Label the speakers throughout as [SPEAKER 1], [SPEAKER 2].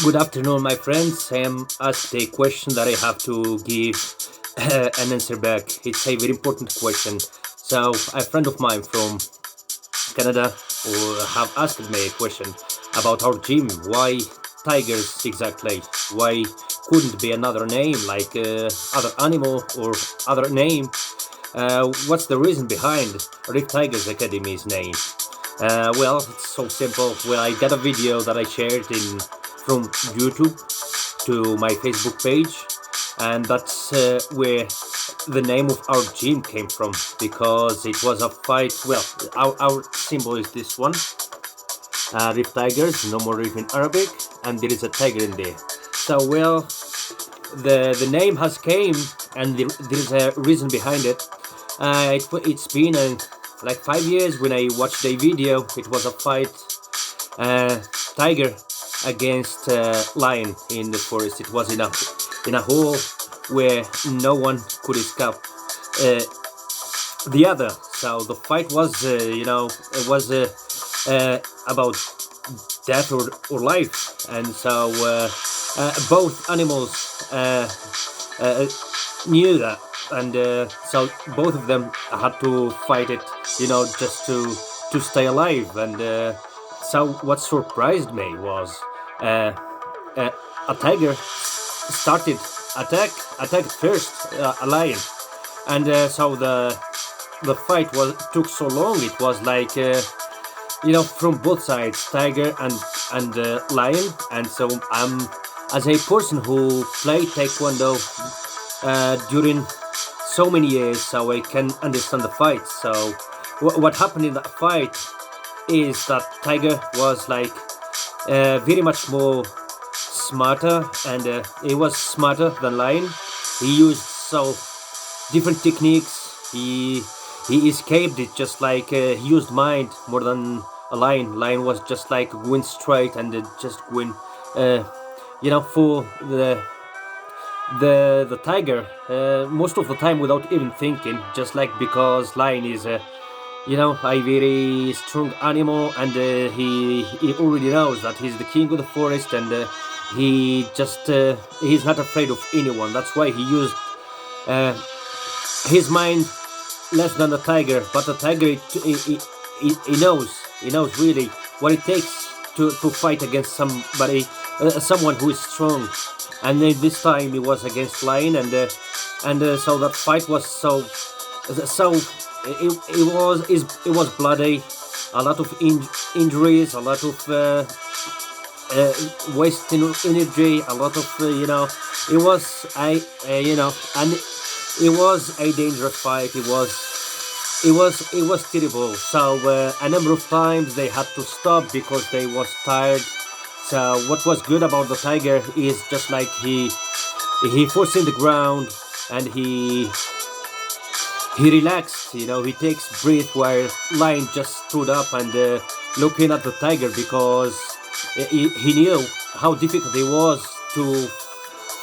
[SPEAKER 1] Good afternoon, my friends. I am asked a question that I have to give an answer back. It's a very important question. So, a friend of mine from Canada have asked me a question about our gym. Why tigers exactly? Why couldn't be another name like other animal or other name? What's the reason behind Rift Tigers Academy's name? Well, it's so simple. Well, I got a video that I shared in from YouTube to my Facebook page, and that's where the name of our gym came from because it was a fight. Well, our symbol is this one, Rift Tigers, no more Rift in Arabic, and there is a tiger in there. So, well, the name has came, and there is a reason behind it. It's been like 5 years when I watched a video. It was a fight, tiger against lion in the forest. It was in a hole where no one could escape the other. So the fight was, it was about death or life, and so both animals knew that, and so both of them had to fight it, just to stay alive. And so what surprised me was uh, a tiger started attacked first a lion, and so the fight took so long. It was like from both sides, tiger and lion. And so as a person who played taekwondo during so many years, so I can understand the fight. So what happened in that fight is that tiger was like very much more smarter, and he was smarter than lion. He used so different techniques. He escaped it, just like he used mind more than a lion. Lion was just like going straight and just going for the tiger most of the time without even thinking, just like because lion is a very strong animal, and he already knows that he's the king of the forest, and he's not afraid of anyone. That's why he used uh, his mind less than the tiger. But the tiger, he knows really what it takes to fight against someone who is strong. And then this time it was against lion, and so that fight was so it was bloody, a lot of injuries, a lot of wasting energy, a lot of it was and it was a dangerous fight. It was terrible. So a number of times they had to stop because they was tired. So what was good about the tiger is just like he forced in the ground, and he relaxed. He takes breath, while lion just stood up and looking at the tiger because he knew how difficult it was to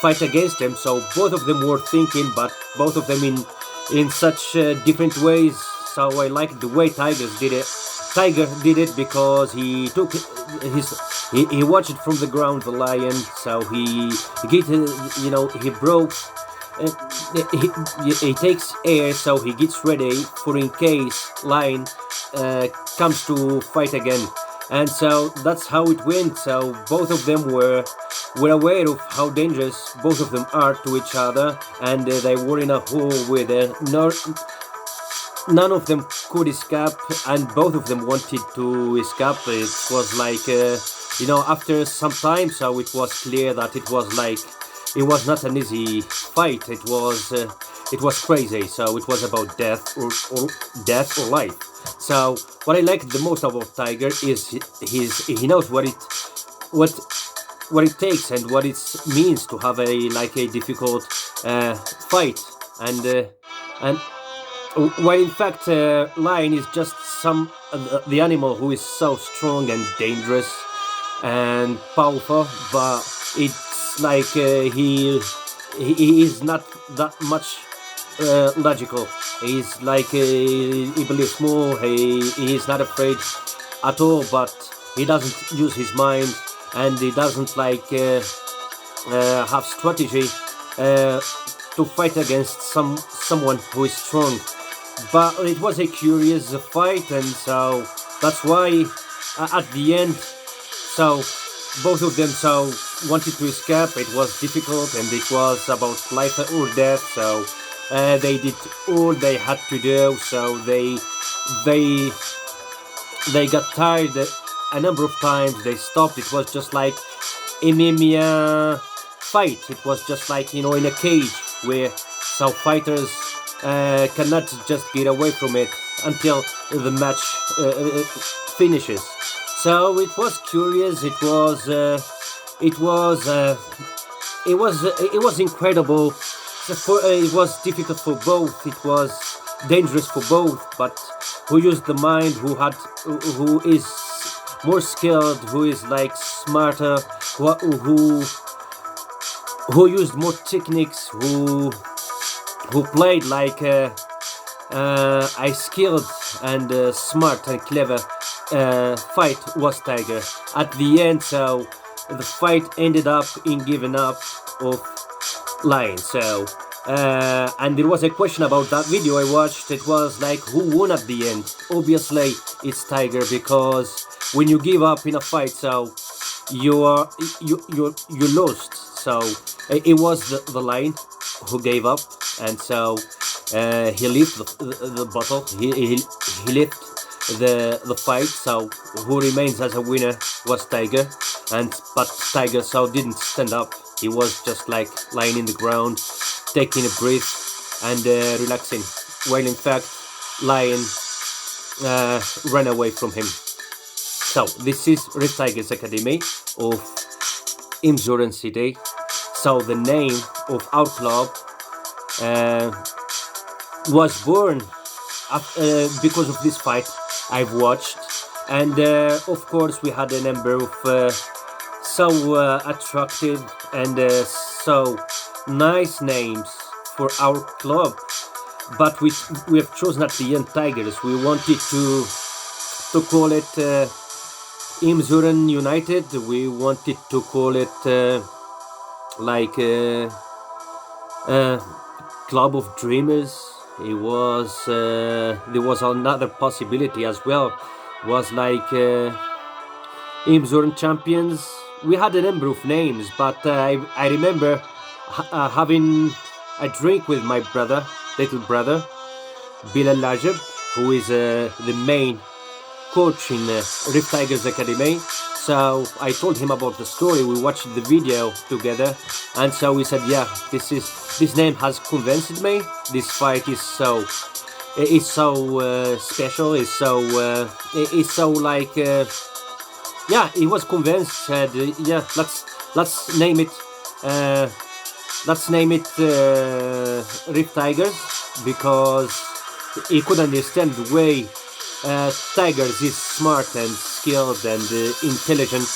[SPEAKER 1] fight against him. So both of them were thinking, but both of them in such different ways. So I like the way tigers did it. Tiger did it because he took he watched it from the ground, the lion. So he broke. He takes air, so he gets ready for in case lion comes to fight again. And so that's how it went. So both of them were aware of how dangerous both of them are to each other, and they were in a hole where none of them could escape, and both of them wanted to escape. It was like after some time, so it was clear that it was not an easy fight. It was crazy. So it was about death or life. So what I like the most about tiger is he knows what it takes and what it means to have a difficult fight. And while in fact lion is just the animal who is so strong and dangerous and powerful, but it's like he is not that much logical. He's like he believes more. He is not afraid at all, but he doesn't use his mind. and he doesn't have strategy to fight against someone who is strong. But it was a curious fight, and so that's why at the end, so both of them wanted to escape. It was difficult, and it was about life or death. So they did all they had to do. So they got tired a number of times. They stopped. It was just like MMA fight. It was just like, in a cage where fighters cannot just get away from it until the match finishes. So it was curious. It was incredible. It was difficult for both. It was dangerous for both. But who used the mind? Who is more skilled? Who is smarter? Who used more techniques? Who played a skilled and smart and clever fight was Tiger. At the end, so the fight ended up in giving up of Lion. So and there was a question about that video I watched. It was who won at the end? Obviously it's Tiger, because when you give up in a fight, so you lost. So it was the Lion who gave up, and so he left the battle. He left the fight. So who remains as a winner was Tiger, but Tiger didn't stand up. He was just lying in the ground, taking a breath and relaxing, while in fact Lion ran away from him. So this is Rift Tigers Academy of Imzuren City. So the name of our club was born because of this fight I've watched, and of course we had a number of attractive and so nice names for our club, but we have chosen at the end Tigers. We wanted to call it Imzuren United. We wanted to call it Club of Dreamers. It was there was another possibility as well. It was Imzuren Champions. We had a number of names, but I remember having a drink with my little brother, Bilal Lajab, who is the main coach in Rift Tigers Academy. So I told him about the story. We watched the video together, and so we said, yeah, this name has convinced me. This fight is so special. It's so yeah, he was convinced. Said, yeah, let's name it. Let's name it Rift Tigers, because he could understand the way Tigers is smart and skilled and intelligent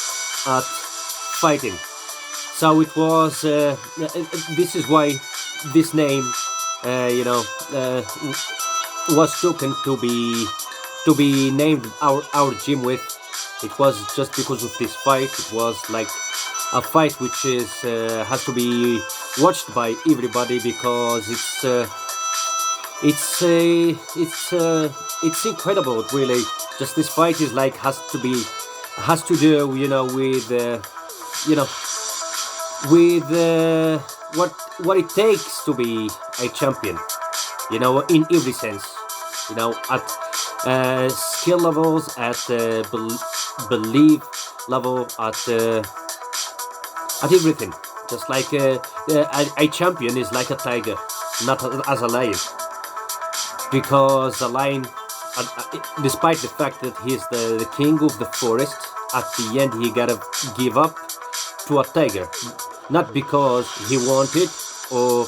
[SPEAKER 1] at fighting. So it was. This is why this name, was taken to be named our gym with. It was just because of this fight. It was a fight which has to be watched by everybody, because it's incredible, really. Just this fight is has to do with what it takes to be a champion, in every sense, at skill levels, at belief level, at everything. Just a champion is like a tiger, not as a lion, because a lion, despite the fact that he's the king of the forest, at the end he gotta give up to a tiger, not because he wanted or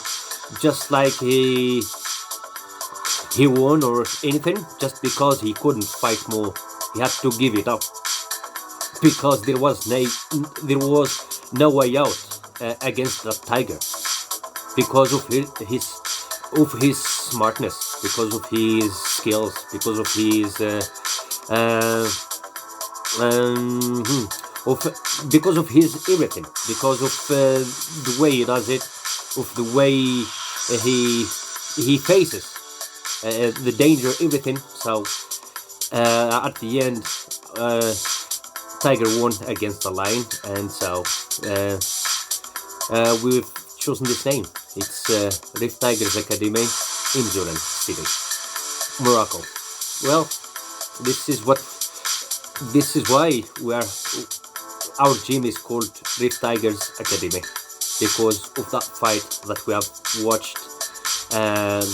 [SPEAKER 1] just he won or anything, just because he couldn't fight more. He had to give it up, because there was no way out against that tiger, because of his smartness, because of his skills, because of his of because of his everything, because of the way he does it, of the way he faces the danger, everything. So at the end, Tiger won against the lion, and so we've chosen this name. It's Rift Tigers Academy in Zulan City, Morocco. Well, this is why our gym is called Rift Tigers Academy, because of that fight that we have watched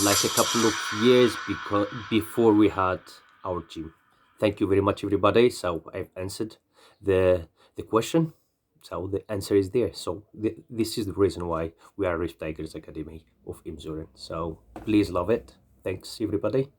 [SPEAKER 1] like a couple of years before we had our gym. Thank you very much, everybody. So I've answered the question. So the answer is there. So this is the reason why we are Rift Tigers Academy of Imzuren. So please love it. Thanks, everybody.